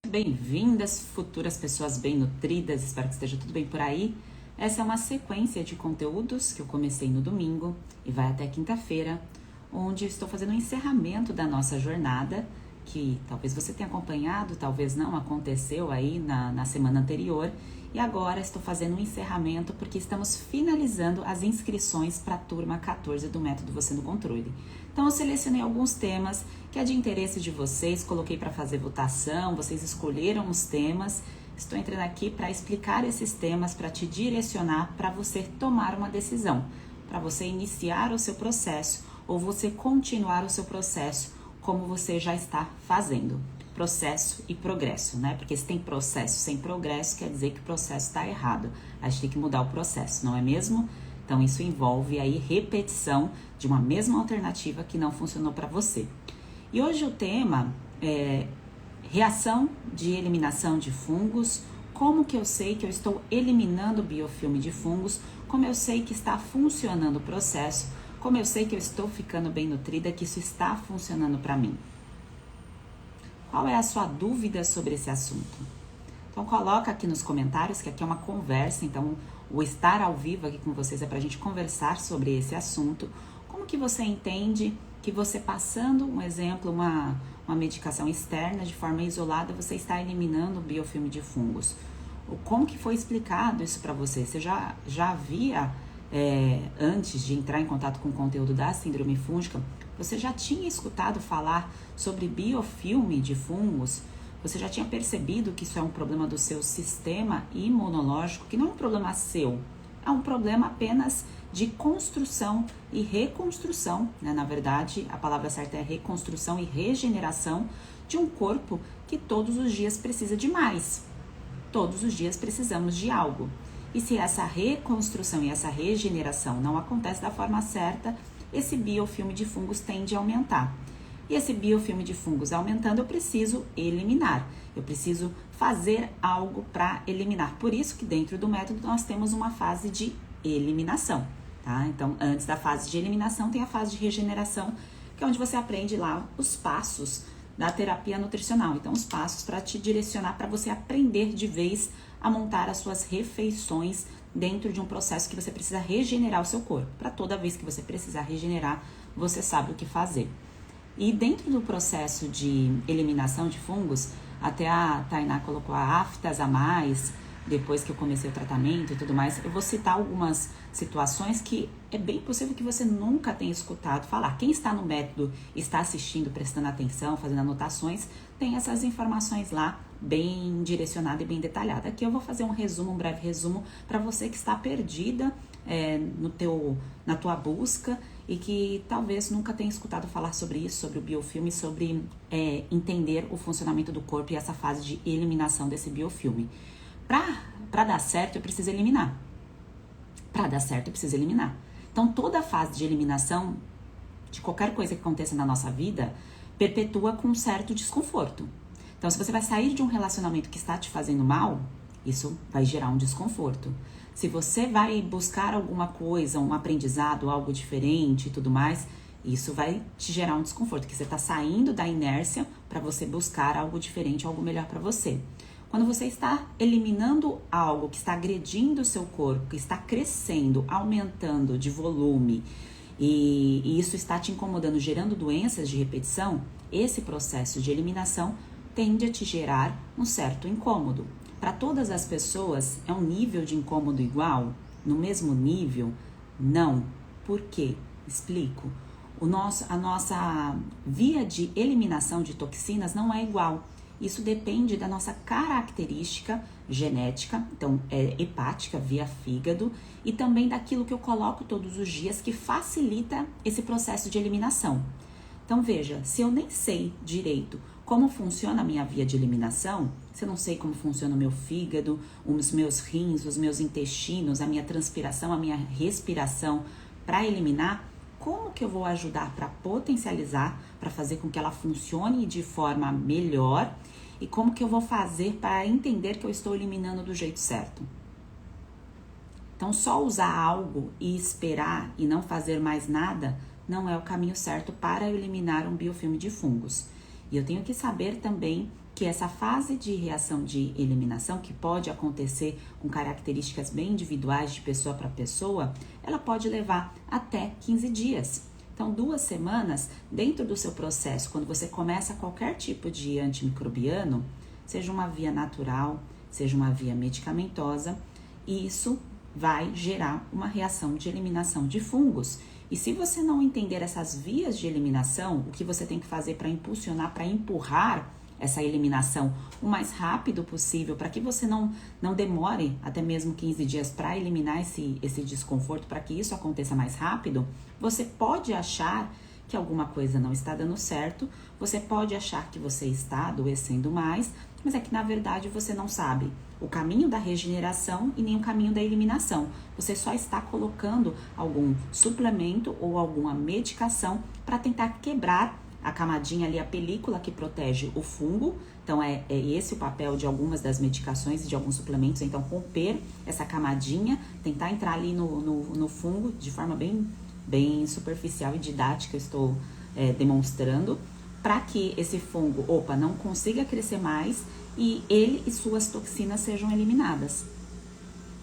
Bem-vindas, futuras pessoas bem nutridas, espero que esteja tudo bem por aí. Essa é uma sequência de conteúdos que eu comecei no domingo e vai até quinta-feira, onde eu estou fazendo um encerramento da nossa jornada, que talvez você tenha acompanhado, talvez não, aconteceu aí na semana anterior. E agora estou fazendo um encerramento porque estamos finalizando as inscrições para a turma 14 do Método Você no Controle. Então eu selecionei alguns temas que é de interesse de vocês, coloquei para fazer votação, vocês escolheram os temas. Estou entrando aqui para explicar esses temas, para te direcionar para você tomar uma decisão, para você iniciar o seu processo ou você continuar o seu processo como você já está fazendo. Processo e progresso, né? Porque se tem processo sem progresso, quer dizer que o processo está errado. A gente tem que mudar o processo, não é mesmo? Então isso envolve aí repetição de uma mesma alternativa que não funcionou para você. E hoje o tema é reação de eliminação de fungos. Como que eu sei que eu estou eliminando o biofilme de fungos? Como eu sei que está funcionando o processo? Como eu sei que eu estou ficando bem nutrida, que isso está funcionando para mim? Qual é a sua dúvida sobre esse assunto? Então coloca aqui nos comentários, que aqui é uma conversa, então o estar ao vivo aqui com vocês é para a gente conversar sobre esse assunto. Como que você entende que você passando um exemplo, uma medicação externa de forma isolada, você está eliminando o biofilme de fungos? Como que foi explicado isso para você? Você já havia, antes de entrar em contato com o conteúdo da síndrome fúngica, você já tinha escutado falar sobre biofilme de fungos? Você já tinha percebido que isso é um problema do seu sistema imunológico, que não é um problema seu, é um problema apenas de construção e reconstrução, né? Na verdade, a palavra certa é reconstrução e regeneração de um corpo que todos os dias precisa de mais. Todos os dias precisamos de algo. E se essa reconstrução e essa regeneração não acontece da forma certa, esse biofilme de fungos tende a aumentar. E esse biofilme de fungos aumentando, eu preciso eliminar. Eu preciso fazer algo para eliminar. Por isso que dentro do método nós temos uma fase de eliminação, tá? Então, antes da fase de eliminação tem a fase de regeneração, que é onde você aprende lá os passos da terapia nutricional. Então, os passos para te direcionar, para você aprender de vez a montar as suas refeições dentro de um processo que você precisa regenerar o seu corpo. Para toda vez que você precisar regenerar, você sabe o que fazer. E dentro do processo de eliminação de fungos, até a Tainá colocou a aftas a mais, depois que eu comecei o tratamento e tudo mais, eu vou citar algumas situações que é bem possível que você nunca tenha escutado falar. Quem está no método, está assistindo, prestando atenção, fazendo anotações, tem essas informações lá bem direcionada e bem detalhada. Aqui eu vou fazer um resumo, um breve resumo para você que está perdida na tua busca e que talvez nunca tenha escutado falar sobre isso, sobre o biofilme, sobre entender o funcionamento do corpo e essa fase de eliminação desse biofilme. Para dar certo, eu preciso eliminar. Para dar certo, eu preciso eliminar. Então, toda a fase de eliminação de qualquer coisa que aconteça na nossa vida perpetua com um certo desconforto. Então, se você vai sair de um relacionamento que está te fazendo mal, isso vai gerar um desconforto. Se você vai buscar alguma coisa, um aprendizado, algo diferente e tudo mais, isso vai te gerar um desconforto, que você está saindo da inércia para você buscar algo diferente, algo melhor para você. Quando você está eliminando algo que está agredindo o seu corpo, que está crescendo, aumentando de volume, e isso está te incomodando, gerando doenças de repetição, esse processo de eliminação tende a te gerar um certo incômodo. Para todas as pessoas, é um nível de incômodo igual? No mesmo nível? Não. Por quê? Explico. A nossa via de eliminação de toxinas não é igual. Isso depende da nossa característica genética, então hepática, via fígado, e também daquilo que eu coloco todos os dias que facilita esse processo de eliminação. Então veja, se eu nem sei direito como funciona a minha via de eliminação, se eu não sei como funciona o meu fígado, os meus rins, os meus intestinos, a minha transpiração, a minha respiração para eliminar, como que eu vou ajudar para potencializar, para fazer com que ela funcione de forma melhor e como que eu vou fazer para entender que eu estou eliminando do jeito certo? Então, só usar algo e esperar e não fazer mais nada não é o caminho certo para eliminar um biofilme de fungos. E eu tenho que saber também que essa fase de reação de eliminação, que pode acontecer com características bem individuais de pessoa para pessoa, ela pode levar até 15 dias. Então, 2 semanas dentro do seu processo, quando você começa qualquer tipo de antimicrobiano, seja uma via natural, seja uma via medicamentosa, isso vai gerar uma reação de eliminação de fungos. E se você não entender essas vias de eliminação, o que você tem que fazer para impulsionar, para empurrar essa eliminação o mais rápido possível, para que você não demore até mesmo 15 dias para eliminar esse desconforto, para que isso aconteça mais rápido, você pode achar que alguma coisa não está dando certo, você pode achar que você está adoecendo mais, mas é que na verdade você não sabe o caminho da regeneração e nem o caminho da eliminação. Você só está colocando algum suplemento ou alguma medicação para tentar quebrar a camadinha ali, a película que protege o fungo. Então é esse o papel de algumas das medicações e de alguns suplementos. Então romper essa camadinha, tentar entrar ali no fungo de forma bem superficial e didática, eu estou demonstrando, para que esse fungo, não consiga crescer mais e ele e suas toxinas sejam eliminadas.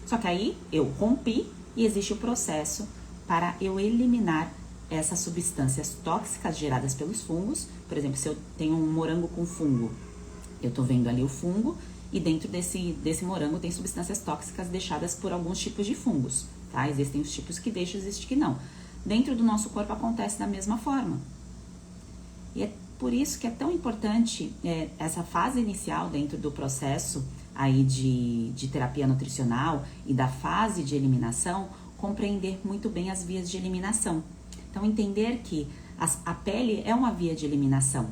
Só que aí eu rompi e existe o processo para eu eliminar essas substâncias tóxicas geradas pelos fungos. Por exemplo, se eu tenho um morango com fungo, eu tô vendo ali o fungo e dentro desse morango tem substâncias tóxicas deixadas por alguns tipos de fungos, tá? Existem os tipos que deixam, existe que não. Dentro do nosso corpo acontece da mesma forma. E é por isso que é tão importante essa fase inicial dentro do processo aí de terapia nutricional e da fase de eliminação, compreender muito bem as vias de eliminação. Então, entender que a pele é uma via de eliminação.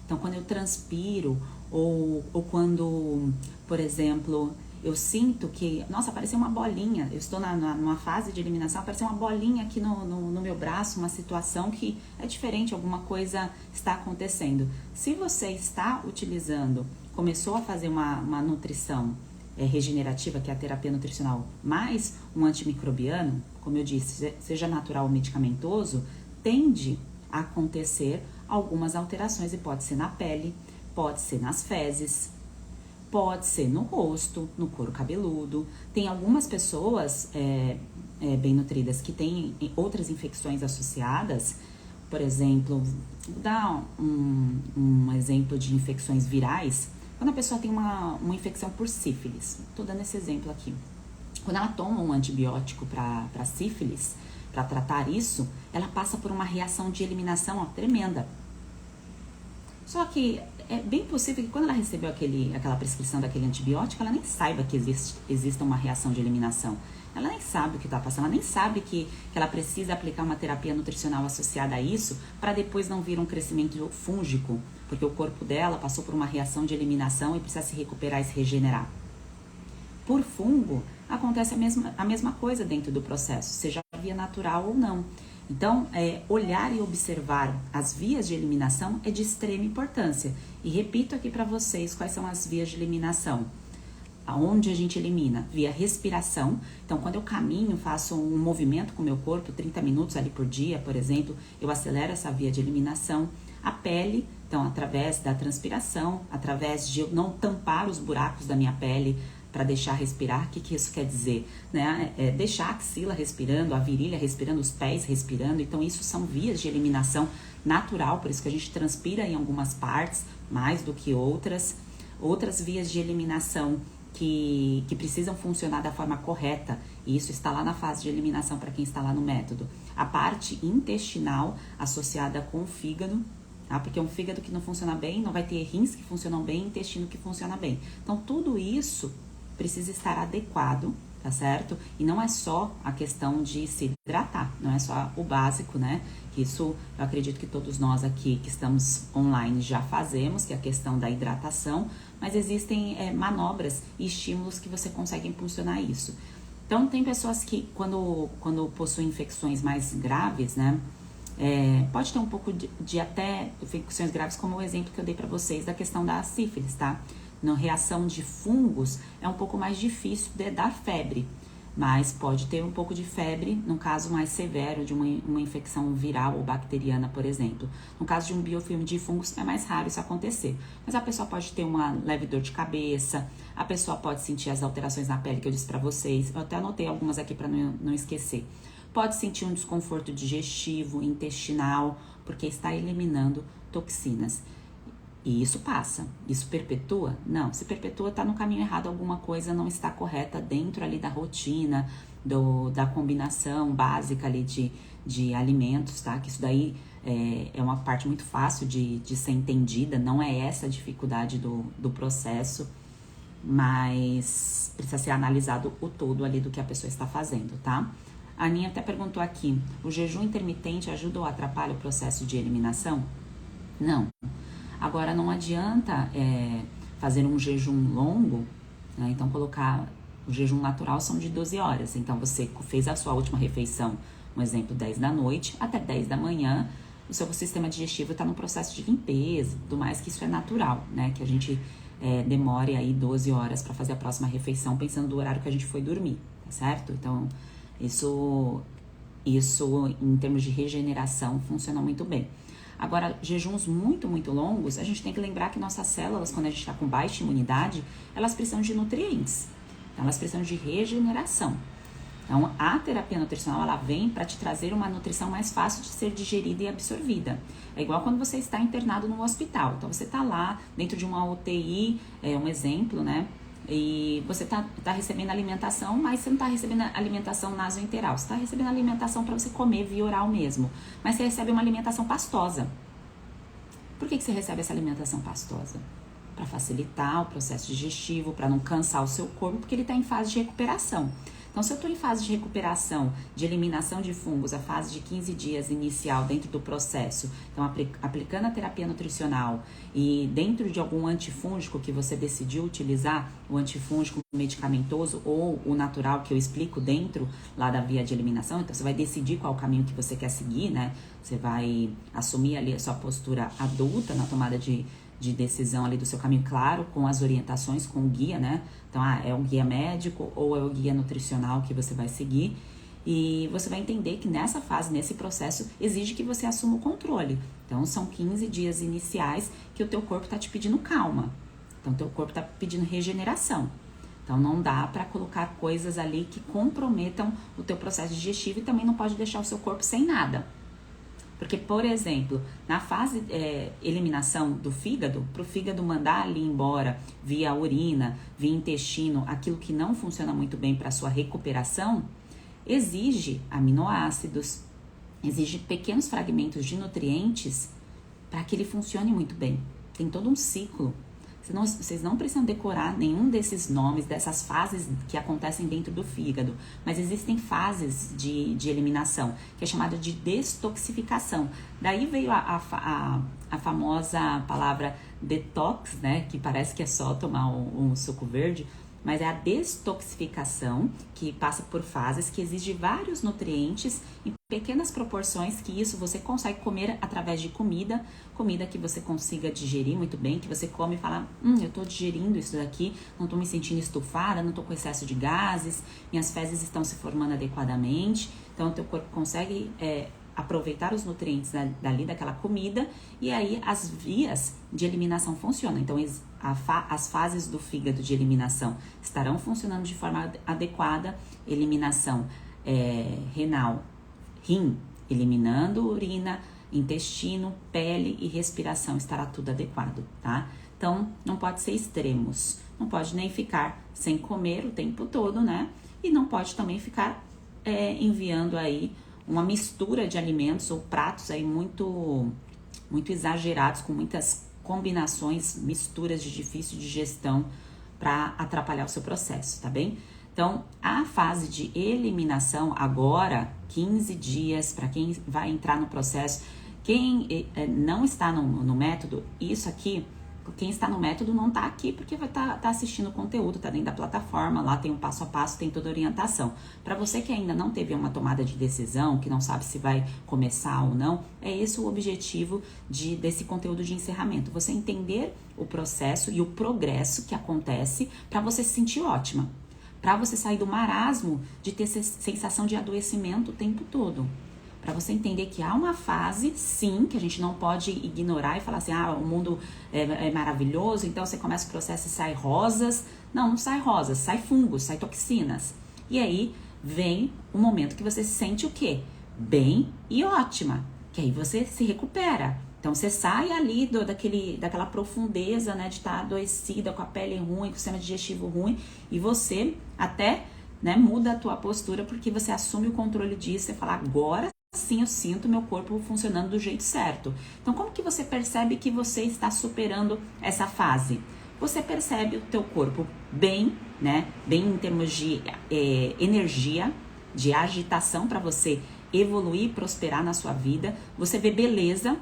Então, quando eu transpiro ou quando, por exemplo, eu sinto que, nossa, apareceu uma bolinha, eu estou numa fase de eliminação, apareceu uma bolinha aqui no meu braço, uma situação que é diferente, alguma coisa está acontecendo. Se você está utilizando, começou a fazer uma nutrição regenerativa, que é a terapia nutricional, mais um antimicrobiano, como eu disse, seja natural ou medicamentoso, tende a acontecer algumas alterações, e pode ser na pele, pode ser nas fezes, pode ser no rosto, no couro cabeludo. Tem algumas pessoas bem nutridas que têm outras infecções associadas. Por exemplo, vou dar um exemplo de infecções virais. Quando a pessoa tem uma infecção por sífilis, estou dando esse exemplo aqui. Quando ela toma um antibiótico para sífilis, para tratar isso, ela passa por uma reação de eliminação tremenda. Só que é bem possível que quando ela recebeu aquela prescrição daquele antibiótico, ela nem saiba que exista uma reação de eliminação. Ela nem sabe o que está passando, ela nem sabe que ela precisa aplicar uma terapia nutricional associada a isso para depois não vir um crescimento fúngico, porque o corpo dela passou por uma reação de eliminação e precisa se recuperar e se regenerar. Por fungo, acontece a mesma coisa dentro do processo, seja via natural ou não. Então, olhar e observar as vias de eliminação é de extrema importância. E repito aqui para vocês quais são as vias de eliminação. Aonde a gente elimina? Via respiração. Então, quando eu caminho, faço um movimento com o meu corpo, 30 minutos ali por dia, por exemplo, eu acelero essa via de eliminação. A pele, então, através da transpiração, através de eu não tampar os buracos da minha pele, para deixar respirar. O que isso quer dizer? Né? Deixar a axila respirando, a virilha respirando, os pés respirando. Então, isso são vias de eliminação natural, por isso que a gente transpira em algumas partes, mais do que outras. Outras vias de eliminação que precisam funcionar da forma correta, e isso está lá na fase de eliminação para quem está lá no método. A parte intestinal associada com o fígado, tá? Porque um fígado que não funciona bem, não vai ter rins que funcionam bem, intestino que funciona bem. Então, tudo isso precisa estar adequado, tá certo? E não é só a questão de se hidratar, não é só o básico, né? Que isso eu acredito que todos nós aqui que estamos online já fazemos, que é a questão da hidratação, mas existem manobras e estímulos que você consegue impulsionar isso. Então, tem pessoas que quando possuem infecções mais graves, né? Pode ter um pouco de até infecções graves, como o exemplo que eu dei para vocês da questão da sífilis, tá? Na reação de fungos é um pouco mais difícil de dar febre, mas pode ter um pouco de febre no caso mais severo de uma infecção viral ou bacteriana, por exemplo. No caso de um biofilme de fungos, é mais raro isso acontecer. Mas a pessoa pode ter uma leve dor de cabeça, a pessoa pode sentir as alterações na pele que eu disse para vocês. Eu até anotei algumas aqui para não esquecer. Pode sentir um desconforto digestivo, intestinal, porque está eliminando toxinas. E isso passa. Isso perpetua? Não. Se perpetua, está no caminho errado, alguma coisa não está correta dentro ali da rotina, da combinação básica ali de alimentos, tá? Que isso daí é uma parte muito fácil de ser entendida, não é essa a dificuldade do processo, mas precisa ser analisado o todo ali do que a pessoa está fazendo, tá? A Aninha até perguntou aqui, o jejum intermitente ajuda ou atrapalha o processo de eliminação? Não. Agora, não adianta fazer um jejum longo, né? Então colocar o jejum natural são de 12 horas. Então, você fez a sua última refeição, um exemplo, 10 da noite, até 10 da manhã, o seu sistema digestivo está no processo de limpeza, tudo mais, que isso é natural, né? Que a gente demore aí 12 horas para fazer a próxima refeição, pensando no horário que a gente foi dormir, tá certo? Então, isso em termos de regeneração funciona muito bem. Agora, jejuns muito, muito longos, a gente tem que lembrar que nossas células, quando a gente está com baixa imunidade, elas precisam de nutrientes, então elas precisam de regeneração. Então, a terapia nutricional, ela vem para te trazer uma nutrição mais fácil de ser digerida e absorvida. É igual quando você está internado no hospital. Então, você está lá dentro de uma UTI, um exemplo, né? E você tá recebendo alimentação, mas você não tá recebendo alimentação nasoenteral. Você tá recebendo alimentação para você comer via oral mesmo. Mas você recebe uma alimentação pastosa. Por que você recebe essa alimentação pastosa? Para facilitar o processo digestivo, para não cansar o seu corpo, porque ele está em fase de recuperação. Então, se eu estou em fase de recuperação, de eliminação de fungos, a fase de 15 dias inicial dentro do processo, então aplicando a terapia nutricional e dentro de algum antifúngico que você decidiu utilizar, o antifúngico medicamentoso ou o natural que eu explico dentro lá da via de eliminação, então você vai decidir qual o caminho que você quer seguir, né? Você vai assumir ali a sua postura adulta na tomada de decisão ali do seu caminho, claro, com as orientações, com o guia, né? Então, é um guia médico ou é o guia nutricional que você vai seguir. E você vai entender que nessa fase, nesse processo, exige que você assuma o controle. Então, são 15 dias iniciais que o teu corpo tá te pedindo calma. Então, o teu corpo tá pedindo regeneração. Então, não dá para colocar coisas ali que comprometam o teu processo digestivo e também não pode deixar o seu corpo sem nada. Porque, por exemplo, na fase eliminação do fígado, para o fígado mandar ali embora via urina, via intestino, aquilo que não funciona muito bem para a sua recuperação, exige aminoácidos, exige pequenos fragmentos de nutrientes para que ele funcione muito bem. Tem todo um ciclo. Vocês não precisam decorar nenhum desses nomes, dessas fases que acontecem dentro do fígado, mas existem fases de eliminação, que é chamada de detoxificação. Daí veio a famosa palavra detox, né, que parece que é só tomar um suco verde, mas é a detoxificação que passa por fases, que exige vários nutrientes em pequenas proporções, que isso você consegue comer através de comida que você consiga digerir muito bem, que você come e fala, eu tô digerindo isso daqui, não tô me sentindo estufada, não tô com excesso de gases, minhas fezes estão se formando adequadamente, então o teu corpo consegue aproveitar os nutrientes dali daquela comida, e aí as vias de eliminação funcionam. Então as fases do fígado de eliminação estarão funcionando de forma adequada, eliminação renal, rim, eliminando urina, intestino, pele e respiração, estará tudo adequado, tá? Então, não pode ser extremos, não pode nem ficar sem comer o tempo todo, né? E não pode também ficar enviando aí uma mistura de alimentos ou pratos aí muito, muito exagerados, com muitas combinações, misturas de difícil digestão para atrapalhar o seu processo, tá bem? Então, a fase de eliminação agora, 15 dias, para quem vai entrar no processo, quem não está no método, isso aqui, quem está no método não está aqui porque vai estar assistindo o conteúdo, está dentro da plataforma, lá tem um passo a passo, tem toda a orientação. Para você que ainda não teve uma tomada de decisão, que não sabe se vai começar ou não, é esse o objetivo desse conteúdo de encerramento. Você entender o processo e o progresso que acontece para você se sentir ótima. para você sair do marasmo de ter sensação de adoecimento o tempo todo. Para você entender que há uma fase, sim, que a gente não pode ignorar e falar assim, o mundo é maravilhoso, então você começa o processo e sai rosas. Não, não sai rosas, sai fungos, sai toxinas. E aí vem o momento que você se sente o quê? Bem e ótima, que aí você se recupera. Então você sai ali daquela profundeza, né, de estar adoecida, com a pele ruim, com o sistema digestivo ruim, e você até, né, muda a tua postura porque você assume o controle disso e fala, agora sim eu sinto meu corpo funcionando do jeito certo. Então como que você percebe que você está superando essa fase? Você percebe o teu corpo bem, né, bem em termos de energia, de agitação para você evoluir, prosperar na sua vida. Você vê beleza,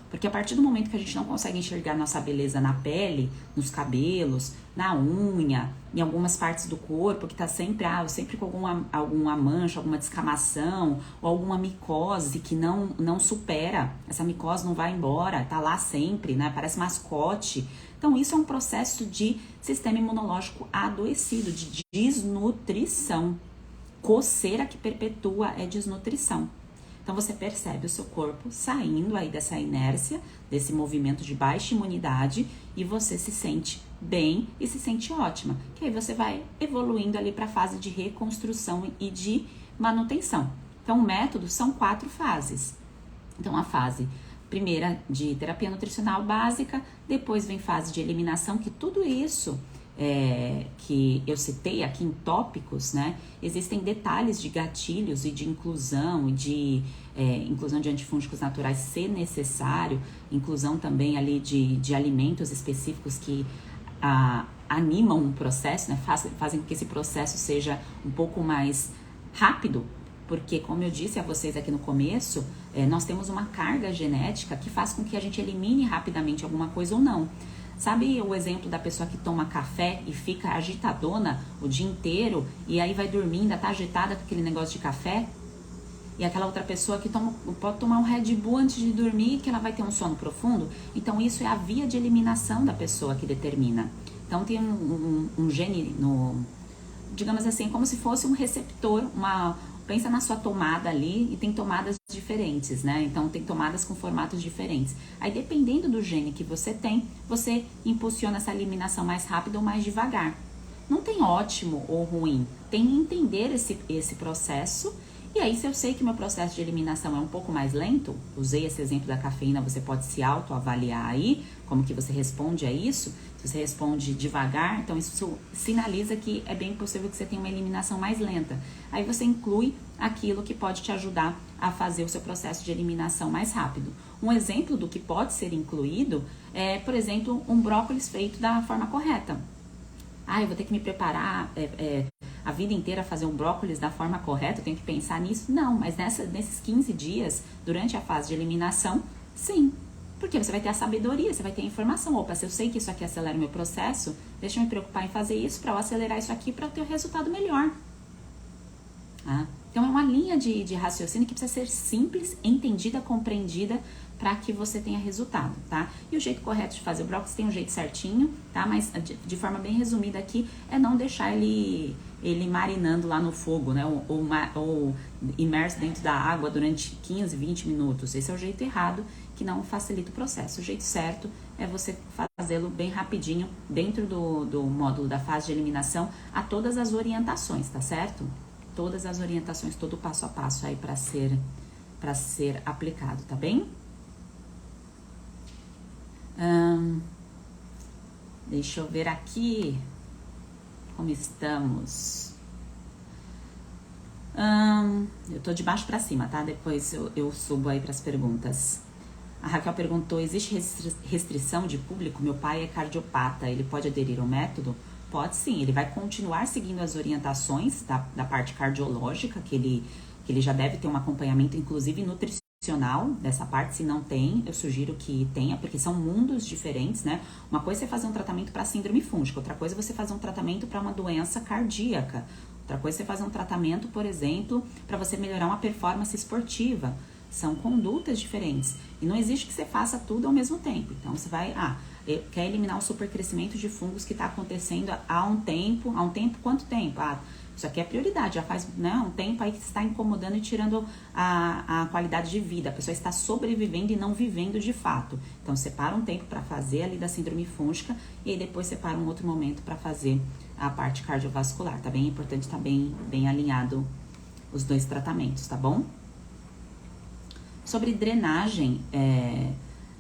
porque a partir do momento que a gente não consegue enxergar nossa beleza na pele, nos cabelos, na unha, em algumas partes do corpo, que tá sempre com alguma mancha, alguma descamação, ou alguma micose que não supera, essa micose não vai embora, tá lá sempre, né? Parece mascote. Então isso é um processo de sistema imunológico adoecido, de desnutrição. Coceira que perpetua é desnutrição. Então você percebe o seu corpo saindo aí dessa inércia, desse movimento de baixa imunidade, e você se sente bem e se sente ótima. Que aí você vai evoluindo ali para a fase de reconstrução e de manutenção. Então o método são 4 fases. Então a fase primeira de terapia nutricional básica, depois vem fase de eliminação, que tudo isso que eu citei aqui em tópicos, né? Existem detalhes de gatilhos e de inclusão, e de inclusão de antifúngicos naturais se necessário, inclusão também ali de alimentos específicos que animam o processo, né? Fazem com que esse processo seja um pouco mais rápido, porque como eu disse a vocês aqui no começo, nós temos uma carga genética que faz com que a gente elimine rapidamente alguma coisa ou não. Sabe o exemplo da pessoa que toma café e fica agitadona o dia inteiro e aí vai dormir, ainda tá agitada com aquele negócio de café? E aquela outra pessoa que pode tomar um Red Bull antes de dormir, que ela vai ter um sono profundo? Então isso é a via de eliminação da pessoa que determina. Então tem um gene digamos assim, como se fosse um receptor, pensa na sua tomada ali, e tem tomadas diferentes, né? Então tem tomadas com formatos diferentes. Aí dependendo do gene que você tem, você impulsiona essa eliminação mais rápido ou mais devagar. Não tem ótimo ou ruim, tem entender esse processo. E aí, se eu sei que meu processo de eliminação é um pouco mais lento, usei esse exemplo da cafeína, você pode se autoavaliar aí, como que você responde a isso. Se você responde devagar, então isso sinaliza que é bem possível que você tenha uma eliminação mais lenta. Aí você inclui aquilo que pode te ajudar a fazer o seu processo de eliminação mais rápido. Um exemplo do que pode ser incluído é, por exemplo, um brócolis feito da forma correta. Eu vou ter que me preparar a vida inteira a fazer um brócolis da forma correta, eu tenho que pensar nisso? Não, mas nesses 15 dias, durante a fase de eliminação, sim. Porque você vai ter a sabedoria, você vai ter a informação. Opa, se eu sei que isso aqui acelera o meu processo, deixa eu me preocupar em fazer isso para eu acelerar isso aqui para eu ter o resultado melhor. Então é uma linha de raciocínio que precisa ser simples, entendida, compreendida, para que você tenha resultado, tá? E o jeito correto de fazer o brócolis tem um jeito certinho, tá? Mas de forma bem resumida aqui, é não deixar ele marinando lá no fogo, né? Ou imerso dentro da água durante 15, 20 minutos. Esse é o jeito errado, que não facilita o processo. O jeito certo é você fazê-lo bem rapidinho, dentro do módulo da fase de eliminação, a todas as orientações, tá certo? Todas as orientações, todo o passo a passo aí para ser aplicado, tá bem? Deixa eu ver aqui como estamos. Eu tô de baixo para cima, tá? Depois eu subo aí para as perguntas. A Raquel perguntou: existe restrição de público? Meu pai é cardiopata, ele pode aderir ao método? Pode sim, ele vai continuar seguindo as orientações da parte cardiológica, que ele já deve ter um acompanhamento, inclusive nutricional dessa parte. Se não tem, eu sugiro que tenha, porque são mundos diferentes, né? Uma coisa é fazer um tratamento para síndrome fúngica, outra coisa é você fazer um tratamento para uma doença cardíaca, outra coisa é você fazer um tratamento, por exemplo, para você melhorar uma performance esportiva. São condutas diferentes. E não existe que você faça tudo ao mesmo tempo. Então, você vai, quer eliminar o supercrescimento de fungos que está acontecendo há um tempo. Há um tempo, quanto tempo? Isso aqui é prioridade, já faz, né, um tempo aí que está incomodando e tirando a qualidade de vida. A pessoa está sobrevivendo e não vivendo de fato. Então, separa um tempo para fazer ali da síndrome fúngica e aí depois separa um outro momento para fazer a parte cardiovascular. Tá bem importante, tá bem alinhado os dois tratamentos, tá bom? Sobre drenagem,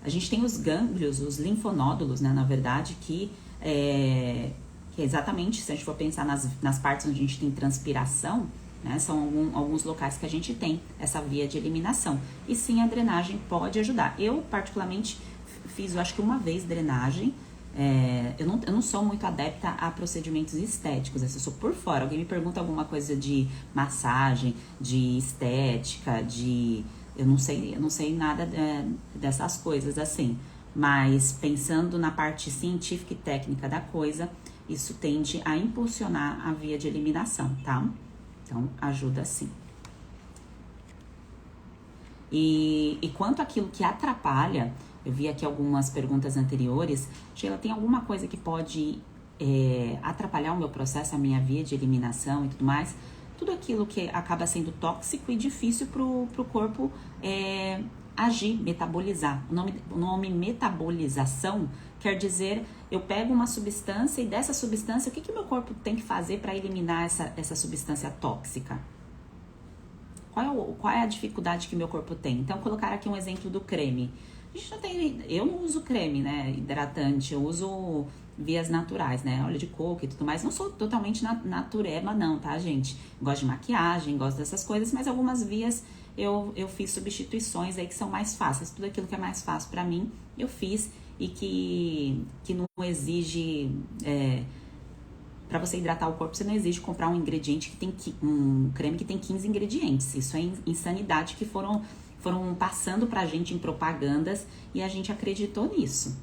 a gente tem os gânglios, os linfonódulos, né, na verdade, que é exatamente, se a gente for pensar nas partes onde a gente tem transpiração, né, são alguns locais que a gente tem essa via de eliminação. E sim, a drenagem pode ajudar. Eu, particularmente, fiz, eu acho que uma vez drenagem. Eu não sou muito adepta a procedimentos estéticos, eu sou por fora. Alguém me pergunta alguma coisa de massagem, de estética, eu não sei nada dessas coisas assim. Mas pensando na parte científica e técnica da coisa, isso tende a impulsionar a via de eliminação, tá? Então, ajuda sim. E quanto àquilo que atrapalha, eu vi aqui algumas perguntas anteriores, Sheila, tem alguma coisa que pode atrapalhar o meu processo, a minha via de eliminação e tudo mais? Tudo aquilo que acaba sendo tóxico e difícil pro corpo agir, metabolizar. O nome metabolização quer dizer, eu pego uma substância e dessa substância, o que meu corpo tem que fazer para eliminar essa substância tóxica? Qual é a dificuldade que meu corpo tem? Então, colocar aqui um exemplo do creme. Eu não uso creme, né, hidratante, eu uso vias naturais, né, óleo de coco e tudo mais. Não sou totalmente natureba não, tá, gente? Gosto de maquiagem, gosto dessas coisas, mas algumas vias eu fiz substituições aí que são mais fáceis. Tudo aquilo que é mais fácil pra mim, eu fiz e que não exige... Para você hidratar o corpo, você não exige comprar um ingrediente que tem um creme que tem 15 ingredientes. Isso é insanidade que foram passando pra gente em propagandas e a gente acreditou nisso.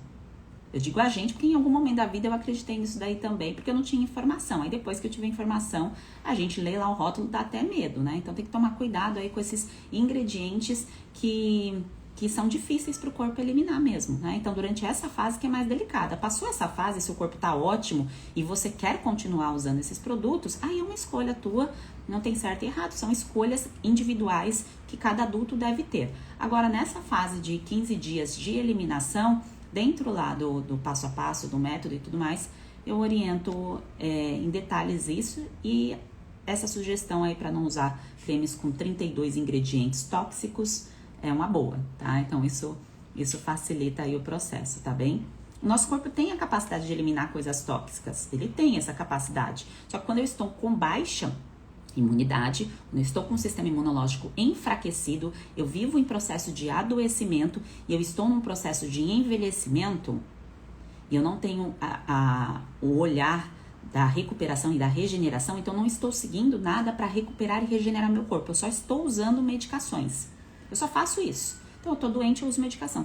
Eu digo a gente porque em algum momento da vida eu acreditei nisso daí também, porque eu não tinha informação. Aí depois que eu tive informação, a gente lê lá o rótulo, dá até medo, né? Então tem que tomar cuidado aí com esses ingredientes que são difíceis para o corpo eliminar mesmo, né? Então, durante essa fase que é mais delicada. Passou essa fase, se o corpo tá ótimo e você quer continuar usando esses produtos, aí é uma escolha tua, não tem certo e errado, são escolhas individuais que cada adulto deve ter. Agora, nessa fase de 15 dias de eliminação, dentro lá do passo a passo, do método e tudo mais, eu oriento em detalhes isso e essa sugestão aí para não usar cremes com 32 ingredientes tóxicos, é uma boa, tá? Então, isso facilita aí o processo, tá bem? O nosso corpo tem a capacidade de eliminar coisas tóxicas, ele tem essa capacidade. Só que quando eu estou com baixa imunidade, quando eu estou com o sistema imunológico enfraquecido, eu vivo em processo de adoecimento e eu estou num processo de envelhecimento e eu não tenho o olhar da recuperação e da regeneração, então não estou seguindo nada para recuperar e regenerar meu corpo, eu só estou usando medicações. Eu só faço isso. Então, eu tô doente, eu uso medicação,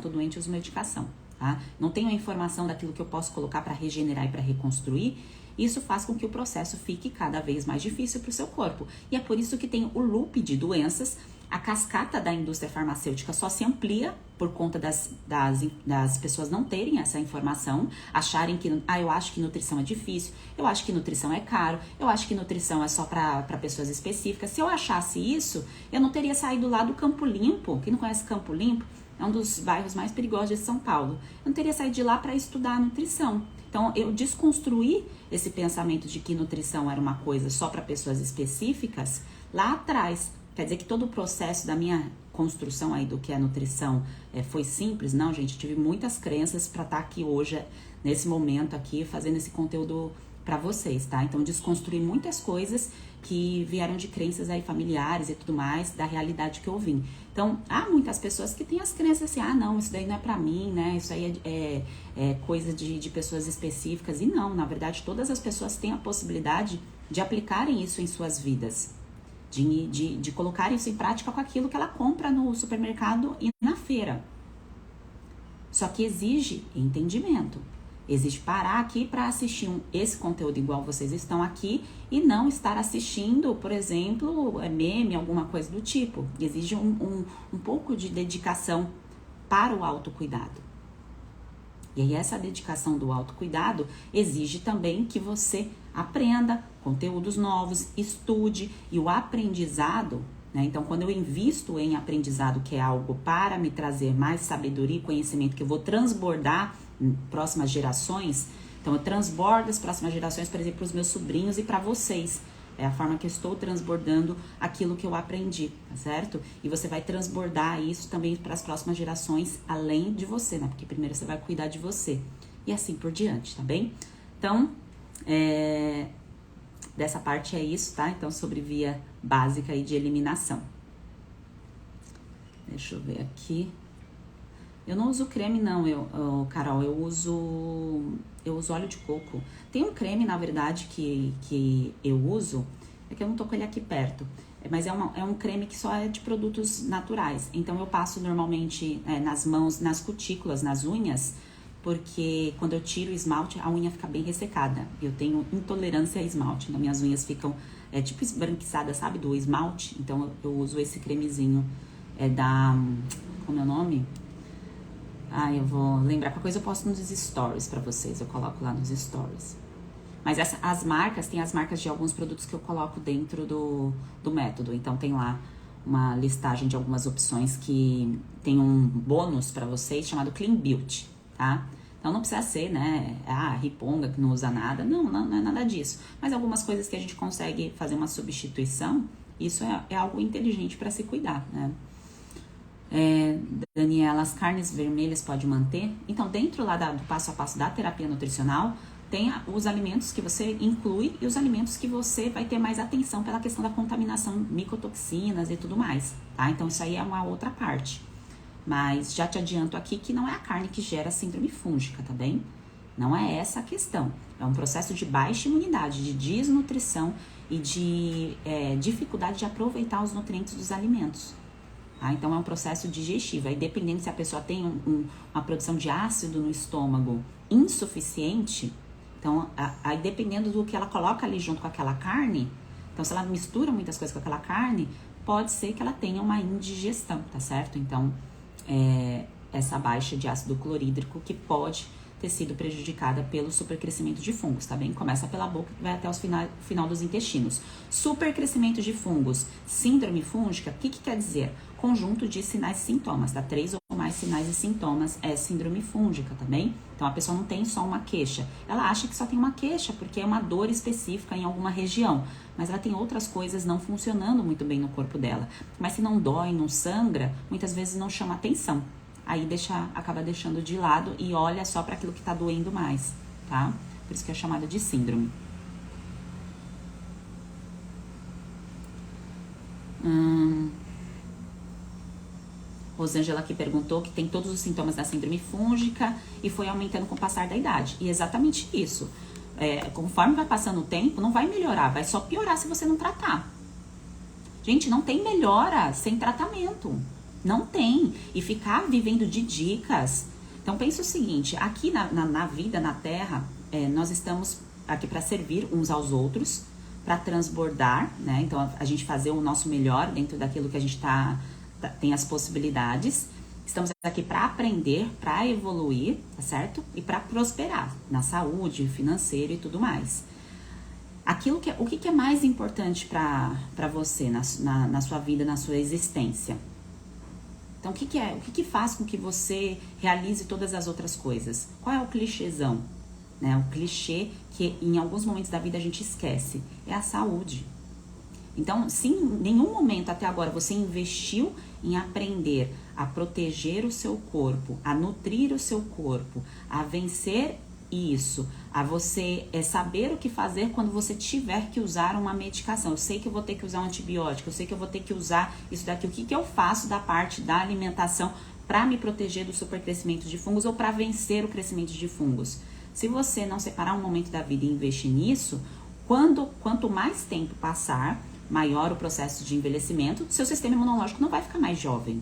tá? Não tenho a informação daquilo que eu posso colocar para regenerar e para reconstruir. Isso faz com que o processo fique cada vez mais difícil para o seu corpo. E é por isso que tem o loop de doenças. A cascata da indústria farmacêutica só se amplia por conta das pessoas não terem essa informação, acharem que, eu acho que nutrição é difícil, eu acho que nutrição é caro, eu acho que nutrição é só para pessoas específicas. Se eu achasse isso, eu não teria saído lá do Campo Limpo. Quem não conhece Campo Limpo, é um dos bairros mais perigosos de São Paulo. Eu não teria saído de lá para estudar nutrição. Então, eu desconstruí esse pensamento de que nutrição era uma coisa só para pessoas específicas lá atrás. Quer dizer que todo o processo da minha construção aí do que é nutrição foi simples? Não, gente, eu tive muitas crenças para estar aqui hoje, nesse momento aqui, fazendo esse conteúdo para vocês, tá? Então, desconstruí muitas coisas que vieram de crenças aí familiares e tudo mais, da realidade que eu vim. Então, há muitas pessoas que têm as crenças assim, não, isso daí não é pra mim, né? Isso aí é coisa de pessoas específicas. E não, na verdade, todas as pessoas têm a possibilidade de aplicarem isso em suas vidas. De colocar isso em prática com aquilo que ela compra no supermercado e na feira. Só que exige entendimento. Existe parar aqui para assistir esse conteúdo igual vocês estão aqui e não estar assistindo, por exemplo, meme, alguma coisa do tipo. Exige um pouco de dedicação para o autocuidado. E aí essa dedicação do autocuidado exige também que você aprenda conteúdos novos, estude, e o aprendizado, né? Então, quando eu invisto em aprendizado, que é algo para me trazer mais sabedoria e conhecimento que eu vou transbordar em próximas gerações, então eu transbordo as próximas gerações, por exemplo, para os meus sobrinhos e para vocês. É a forma que eu estou transbordando aquilo que eu aprendi, tá certo? E você vai transbordar isso também para as próximas gerações, além de você, né? Porque primeiro você vai cuidar de você. E assim por diante, tá bem? Então, dessa parte é isso, tá? Então, sobre via básica aí de eliminação. Deixa eu ver aqui. Eu não uso creme não, Carol, eu uso óleo de coco. Tem um creme, na verdade, que eu uso, é que eu não tô com ele aqui perto, mas é um creme que só é de produtos naturais. Então eu passo normalmente nas mãos, nas cutículas, nas unhas, porque quando eu tiro o esmalte, a unha fica bem ressecada. Eu tenho intolerância a esmalte, então minhas unhas ficam tipo esbranquiçadas, sabe, do esmalte. Então eu uso esse cremezinho como é o nome? Eu vou lembrar, qualquer coisa eu posto nos stories pra vocês, eu coloco lá nos stories. Mas tem as marcas de alguns produtos que eu coloco dentro do método. Então tem lá uma listagem de algumas opções que tem um bônus pra vocês chamado Clean Beauty, tá? Então não precisa ser, né, riponga que não usa nada, não é nada disso. Mas algumas coisas que a gente consegue fazer uma substituição, isso é algo inteligente pra se cuidar, né? Daniela, as carnes vermelhas pode manter? Então, dentro lá do passo a passo da terapia nutricional, tem os alimentos que você inclui e os alimentos que você vai ter mais atenção pela questão da contaminação, micotoxinas e tudo mais, tá? Então, isso aí é uma outra parte. Mas já te adianto aqui que não é a carne que gera síndrome fúngica, tá bem? Não é essa a questão. É um processo de baixa imunidade, de desnutrição e de dificuldade de aproveitar os nutrientes dos alimentos. Então é um processo digestivo. Aí dependendo se a pessoa tem uma produção de ácido no estômago insuficiente, então aí dependendo do que ela coloca ali junto com aquela carne, então se ela mistura muitas coisas com aquela carne, pode ser que ela tenha uma indigestão, tá certo? Então essa baixa de ácido clorídrico que pode ter sido prejudicada pelo supercrescimento de fungos, tá bem? Começa pela boca e vai até o final dos intestinos. Supercrescimento de fungos, síndrome fúngica, o que quer dizer? Conjunto de sinais e sintomas, tá? 3 ou mais sinais e sintomas é síndrome fúngica, tá bem? Então a pessoa não tem só uma queixa, ela acha que só tem uma queixa porque é uma dor específica em alguma região, mas ela tem outras coisas não funcionando muito bem no corpo dela. Mas se não dói, não sangra, muitas vezes não chama atenção. Aí acaba deixando de lado e olha só para aquilo que tá doendo mais, tá? Por isso que é chamada de síndrome. Rosângela aqui perguntou que tem todos os sintomas da síndrome fúngica e foi aumentando com o passar da idade. E é exatamente isso. Conforme vai passando o tempo, não vai melhorar, vai só piorar se você não tratar. Gente, não tem melhora sem tratamento. Não tem. E ficar vivendo de dicas. Então, pensa o seguinte, aqui na vida, na Terra, nós estamos aqui para servir uns aos outros, para transbordar, né? Então, a gente fazer o nosso melhor dentro daquilo que a gente tem as possibilidades. Estamos aqui para aprender, para evoluir, tá certo? E para prosperar na saúde, financeiro e tudo mais. O que é mais importante para você na sua vida, na sua existência? Então, o que faz com que você realize todas as outras coisas? Qual é o clichêzão? Né? O clichê que em alguns momentos da vida a gente esquece é a saúde. Então, se em nenhum momento até agora você investiu em aprender a proteger o seu corpo, a nutrir o seu corpo, a vencer isso, a você saber o que fazer quando você tiver que usar uma medicação. Eu sei que eu vou ter que usar um antibiótico, eu sei que eu vou ter que usar isso daqui. O que eu faço da parte da alimentação para me proteger do supercrescimento de fungos ou para vencer o crescimento de fungos? Se você não separar um momento da vida e investir nisso, quanto mais tempo passar, maior o processo de envelhecimento, seu sistema imunológico não vai ficar mais jovem.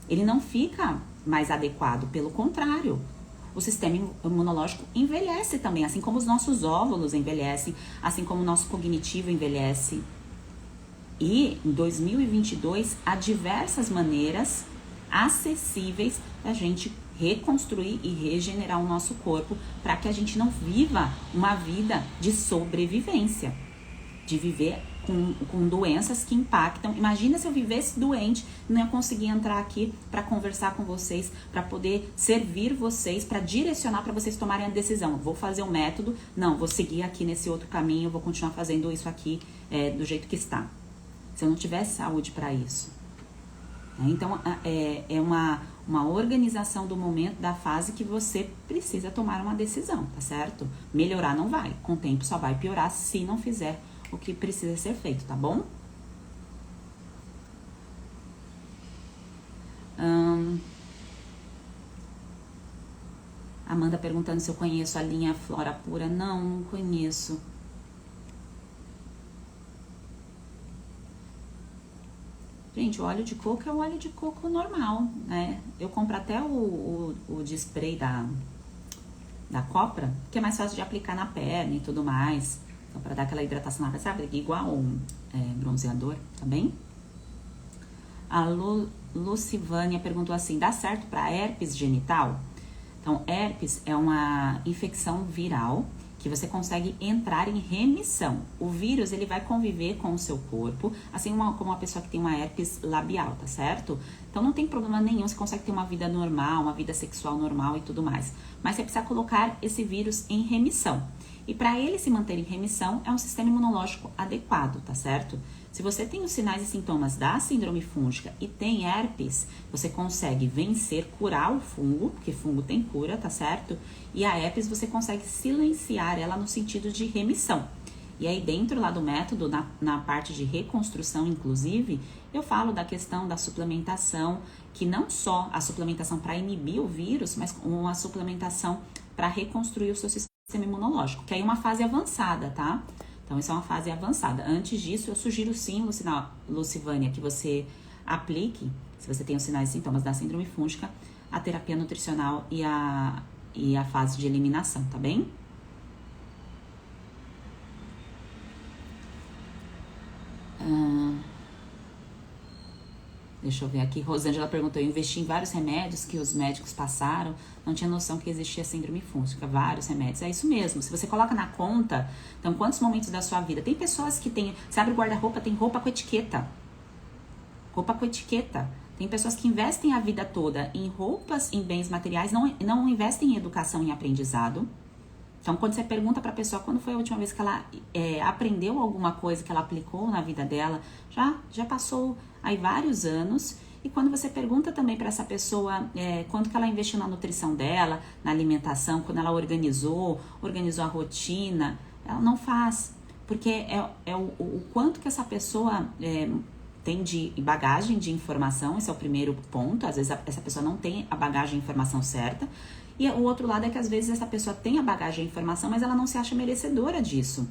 Ele não fica mais adequado, pelo contrário. o sistema imunológico envelhece também, assim como os nossos óvulos envelhecem, assim como o nosso cognitivo envelhece. E em 2022 há diversas maneiras acessíveis da gente reconstruir e regenerar o nosso corpo para que a gente não viva uma vida de sobrevivência, de viver com doenças que impactam. Imagina se eu vivesse doente, não ia conseguir entrar aqui para conversar com vocês, para poder servir vocês, para direcionar para vocês tomarem a decisão. Vou fazer um método, não, vou seguir aqui nesse outro caminho, vou continuar fazendo isso aqui do jeito que está. Se eu não tivesse saúde para isso. Então, é uma organização do momento, da fase que você precisa tomar uma decisão, tá certo? Melhorar não vai, com o tempo só vai piorar se não fizer o que precisa ser feito, tá bom? Amanda perguntando se eu conheço a linha Flora Pura. Não conheço. Gente, o óleo de coco é o óleo de coco normal, né? Eu compro até o de spray da Copra, que é mais fácil de aplicar na perna e tudo mais. Então, pra dar aquela hidratação na pele, sabe? Igual um bronzeador, tá bem? A Lucivânia perguntou assim, dá certo pra herpes genital? Então, herpes é uma infecção viral que você consegue entrar em remissão. O vírus, ele vai conviver com o seu corpo, assim como uma pessoa que tem uma herpes labial, tá certo? Então não tem problema nenhum, você consegue ter uma vida normal, uma vida sexual normal e tudo mais. Mas você precisa colocar esse vírus em remissão. E para ele se manter em remissão, é um sistema imunológico adequado, tá certo? Se você tem os sinais e sintomas da síndrome fúngica e tem herpes, você consegue vencer, curar o fungo, porque fungo tem cura, tá certo? E a herpes você consegue silenciar ela no sentido de remissão. E aí dentro lá do método, na parte de reconstrução inclusive, eu falo da questão da suplementação, que não só a suplementação para inibir o vírus, mas uma suplementação para reconstruir o seu sistema imunológico, que aí é uma fase avançada, tá? Então, isso é uma fase avançada. Antes disso, eu sugiro sim, Lucivânia, que você aplique, se você tem os sinais e sintomas da síndrome fúngica, a terapia nutricional e a fase de eliminação, tá bem? Deixa eu ver aqui. Rosângela perguntou, eu investi em vários remédios que os médicos passaram, não tinha noção que existia síndrome fúngica, vários remédios. É isso mesmo, se você coloca na conta, então quantos momentos da sua vida? Tem pessoas que tem, você abre o guarda-roupa, tem roupa com etiqueta. Roupa com etiqueta. Tem pessoas que investem a vida toda em roupas, em bens materiais, não investem em educação e aprendizado. Então, quando você pergunta para a pessoa quando foi a última vez que ela aprendeu alguma coisa que ela aplicou na vida dela, já passou aí vários anos. E quando você pergunta também para essa pessoa quanto que ela investiu na nutrição dela, na alimentação, quando ela organizou a rotina, ela não faz. Porque o quanto que essa pessoa tem de bagagem de informação, esse é o primeiro ponto. Às vezes essa pessoa não tem a bagagem de informação certa. E o outro lado é que às vezes essa pessoa tem a bagagem de informação, mas ela não se acha merecedora disso.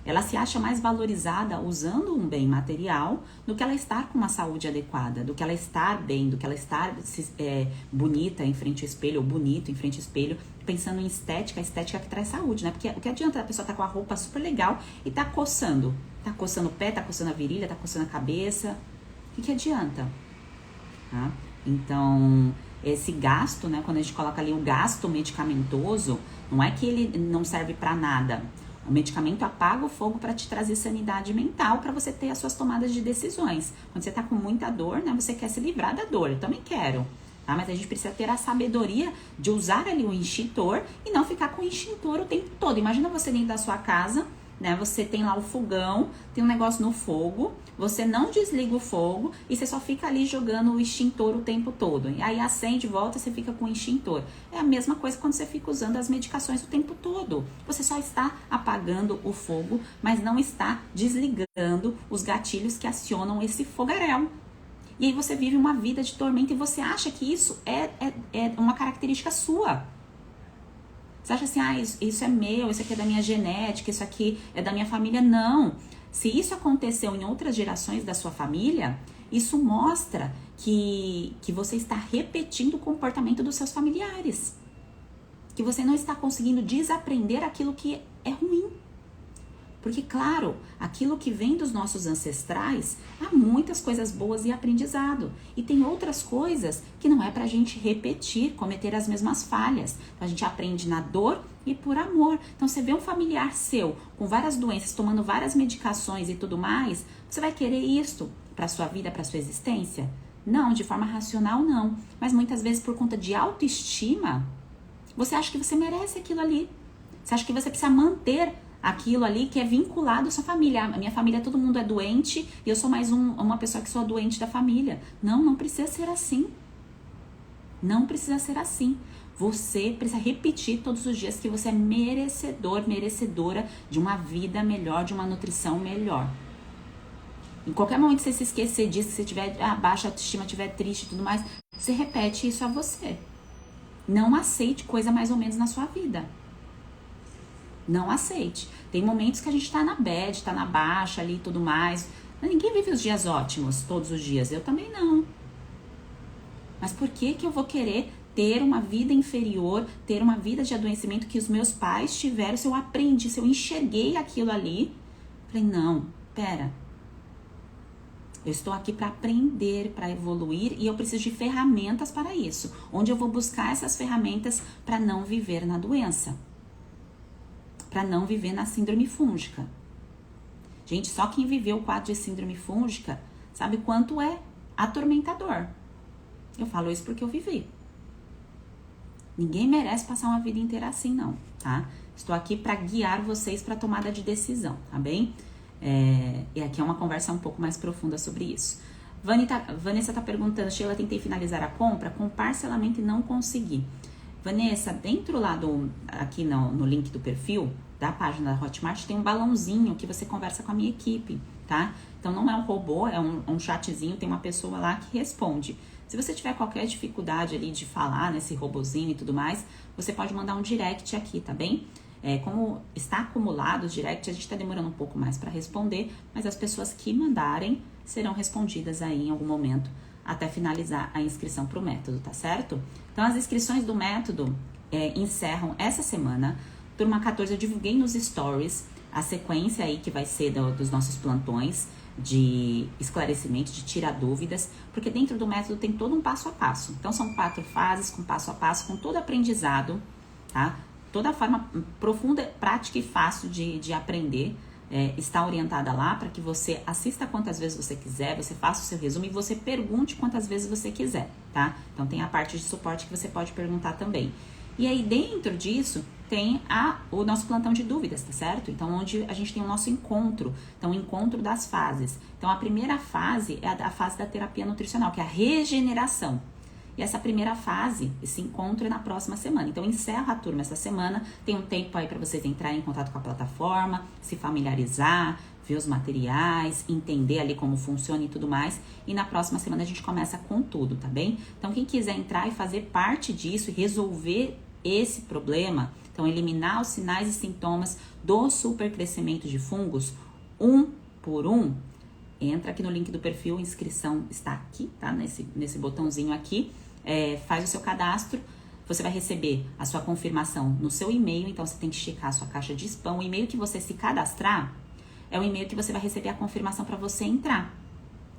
Ela se acha mais valorizada usando um bem material do que ela estar com uma saúde adequada, do que ela estar bem, do que ela estar bonita em frente ao espelho, ou bonito em frente ao espelho, pensando em estética, a estética que traz saúde, né? Porque o que adianta a pessoa estar com a roupa super legal e tá coçando? Tá coçando o pé, tá coçando a virilha, tá coçando a cabeça. O que adianta? Tá? Então, esse gasto, né, quando a gente coloca ali o gasto medicamentoso, não é que ele não serve para nada. O medicamento apaga o fogo para te trazer sanidade mental, para você ter as suas tomadas de decisões. Quando você tá com muita dor, né, você quer se livrar da dor. Eu também quero, tá? Mas a gente precisa ter a sabedoria de usar ali o extintor e não ficar com o extintor o tempo todo. Imagina você dentro da sua casa, né? Você tem lá o fogão, tem um negócio no fogo, você não desliga o fogo e você só fica ali jogando o extintor o tempo todo. E aí acende, volta, você fica com o extintor. É a mesma coisa quando você fica usando as medicações o tempo todo. Você só está apagando o fogo, mas não está desligando os gatilhos que acionam esse fogaréu. E aí você vive uma vida de tormento e você acha que isso é uma característica sua. Você acha assim, isso é meu, isso aqui é da minha genética, isso aqui é da minha família. Não. Se isso aconteceu em outras gerações da sua família, isso mostra que você está repetindo o comportamento dos seus familiares. Que você não está conseguindo desaprender aquilo que é ruim. Porque, claro, aquilo que vem dos nossos ancestrais, há muitas coisas boas e aprendizado. E tem outras coisas que não é pra gente repetir, cometer as mesmas falhas. Então, a gente aprende na dor e por amor. Então, você vê um familiar seu com várias doenças, tomando várias medicações e tudo mais, você vai querer isto pra sua vida, pra sua existência? Não, de forma racional não. Mas muitas vezes por conta de autoestima, você acha que você merece aquilo ali. Você acha que você precisa manter aquilo ali que é vinculado à sua família. A minha família, todo mundo é doente e eu sou mais uma pessoa que sou doente da família. Não, não precisa ser assim. Não precisa ser assim. Você precisa repetir todos os dias que você é merecedor, merecedora de uma vida melhor, de uma nutrição melhor. Em qualquer momento que você se esquecer disso, que você tiver baixa autoestima, tiver triste e tudo mais, você repete isso a você. Não aceite coisa mais ou menos na sua vida. Não aceite. Tem momentos que a gente tá na bad, tá na baixa ali e tudo mais. Ninguém vive os dias ótimos todos os dias. Eu também não. Mas por que eu vou querer ter uma vida inferior, ter uma vida de adoecimento que os meus pais tiveram, se eu aprendi, se eu enxerguei aquilo ali? Falei, não, pera. Eu estou aqui para aprender, para evoluir e eu preciso de ferramentas para isso. Onde eu vou buscar essas ferramentas para não viver na doença? Para não viver na síndrome fúngica. Gente, só quem viveu o quadro de síndrome fúngica sabe quanto é atormentador. Eu falo isso porque eu vivi. Ninguém merece passar uma vida inteira assim, não, tá? Estou aqui para guiar vocês para a tomada de decisão, tá bem? E aqui é uma conversa um pouco mais profunda sobre isso. Vanessa tá perguntando, Sheila, tentei finalizar a compra com parcelamento e não consegui. Vanessa, dentro lá aqui no link do perfil da página da Hotmart, tem um balãozinho que você conversa com a minha equipe, tá? Então não é um robô, é um chatzinho, tem uma pessoa lá que responde. Se você tiver qualquer dificuldade ali de falar nesse robozinho e tudo mais, você pode mandar um direct aqui, tá bem? Como está acumulado os direct, a gente tá demorando um pouco mais para responder, mas as pessoas que mandarem serão respondidas aí em algum momento até finalizar a inscrição para o método, tá certo? Então, as inscrições do método encerram essa semana. Turma 14, eu divulguei nos stories a sequência aí que vai ser dos nossos plantões de esclarecimento, de tirar dúvidas, porque dentro do método tem todo um passo a passo. Então, são 4 fases com passo a passo, com todo aprendizado, tá? Toda a forma profunda, prática e fácil de aprender está orientada lá para que você assista quantas vezes você quiser, você faça o seu resumo e você pergunte quantas vezes você quiser, tá? Então tem a parte de suporte que você pode perguntar também. E aí dentro disso tem o nosso plantão de dúvidas, tá certo? Então onde a gente tem o nosso encontro, então o encontro das fases. Então a primeira fase é a fase da terapia nutricional, que é a regeneração. E essa primeira fase, esse encontro é na próxima semana. Então, encerra a turma essa semana. Tem um tempo aí para vocês entrarem em contato com a plataforma, se familiarizar, ver os materiais, entender ali como funciona e tudo mais. E na próxima semana a gente começa com tudo, tá bem? Então, quem quiser entrar e fazer parte disso e resolver esse problema, então eliminar os sinais e sintomas do supercrescimento de fungos, um por um, entra aqui no link do perfil, a inscrição está aqui, tá? Nesse botãozinho aqui, faz o seu cadastro, você vai receber a sua confirmação no seu e-mail, então você tem que checar a sua caixa de spam. O e-mail que você se cadastrar é o e-mail que você vai receber a confirmação para você entrar,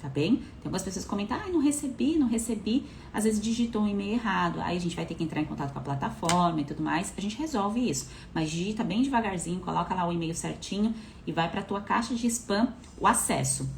tá bem? Tem algumas pessoas que comentam, não recebi, às vezes digitou um e-mail errado, aí a gente vai ter que entrar em contato com a plataforma e tudo mais, a gente resolve isso, mas digita bem devagarzinho, coloca lá o e-mail certinho e vai para a tua caixa de spam o acesso.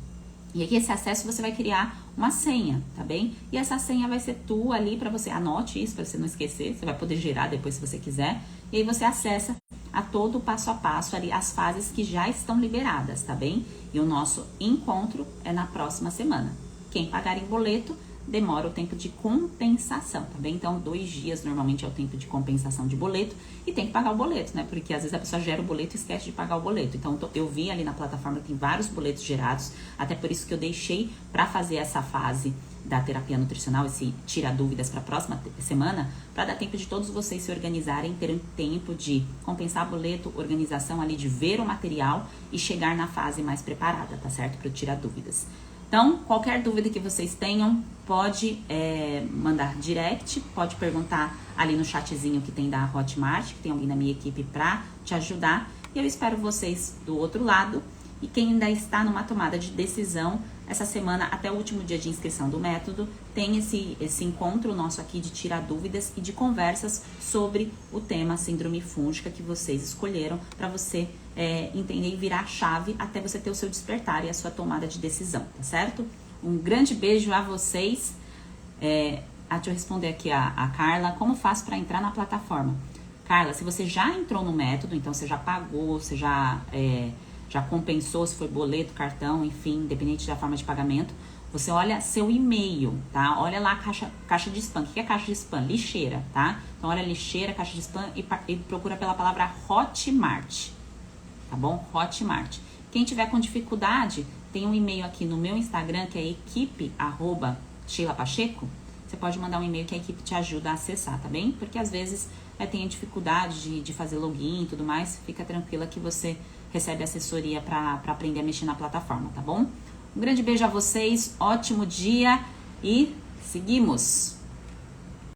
E aqui esse acesso você vai criar uma senha, tá bem? E essa senha vai ser tua ali para você, anote isso para você não esquecer, você vai poder gerar depois se você quiser. E aí você acessa a todo o passo a passo ali, as fases que já estão liberadas, tá bem? E o nosso encontro é na próxima semana. Quem pagar em boleto, demora o tempo de compensação, tá bem? Então, 2 dias normalmente é o tempo de compensação de boleto e tem que pagar o boleto, né? Porque às vezes a pessoa gera o boleto e esquece de pagar o boleto. Então, eu vi ali na plataforma que tem vários boletos gerados, até por isso que eu deixei para fazer essa fase da terapia nutricional, esse tira dúvidas para a próxima semana, para dar tempo de todos vocês se organizarem, terem tempo de compensar boleto, organização ali de ver o material e chegar na fase mais preparada, tá certo? Para tirar dúvidas. Então, qualquer dúvida que vocês tenham, pode mandar direct, pode perguntar ali no chatzinho que tem da Hotmart, que tem alguém da minha equipe para te ajudar. E eu espero vocês do outro lado. E quem ainda está numa tomada de decisão, essa semana, até o último dia de inscrição do método, tem esse encontro nosso aqui de tirar dúvidas e de conversas sobre o tema síndrome fúngica que vocês escolheram para você entender e virar a chave até você ter o seu despertar e a sua tomada de decisão, tá certo? Um grande beijo a vocês. Deixa eu responder aqui a Carla. Como faço para entrar na plataforma? Carla, se você já entrou no método, então você já pagou, você já compensou, se foi boleto, cartão, enfim, independente da forma de pagamento, você olha seu e-mail, tá? Olha lá a caixa de spam. O que é caixa de spam? Lixeira, tá? Então olha lixeira, caixa de spam e procura pela palavra Hotmart, tá bom? Hotmart. Quem tiver com dificuldade, tem um e-mail aqui no meu Instagram, que é equipe@sheilapacheco. Você pode mandar um e-mail que a equipe te ajuda a acessar, tá bem? Porque às vezes tem dificuldade de fazer login e tudo mais, fica tranquila que você recebe assessoria para aprender a mexer na plataforma, tá bom? Um grande beijo a vocês, ótimo dia e seguimos!